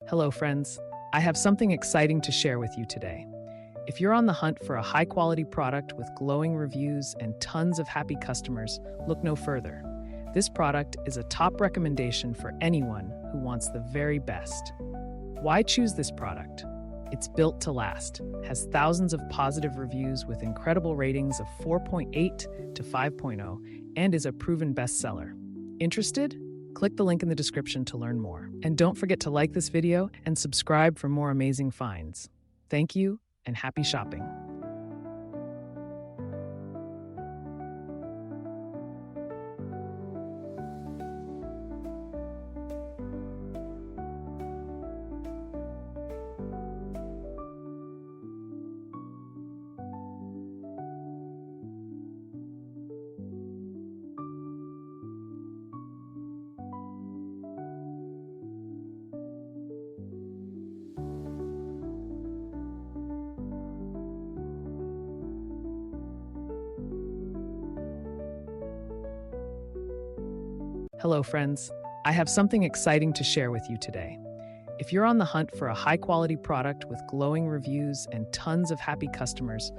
Hello, friends. I have something exciting to share with you today. If you're on the hunt for a high quality product with glowing reviews and tons of happy customers, look no further. This product is a top recommendation for anyone who wants the very best. Why choose this product? It's built to last, has thousands of positive reviews with incredible ratings of 4.8 to 5.0, and is a proven bestseller. Interested? Click the link in the description to learn more. And don't forget to like this video and subscribe for more amazing finds. Thank you and happy shopping. Hello, friends. I have something exciting to share with you today. If you're on the hunt for a high quality product with glowing reviews and tons of happy customers,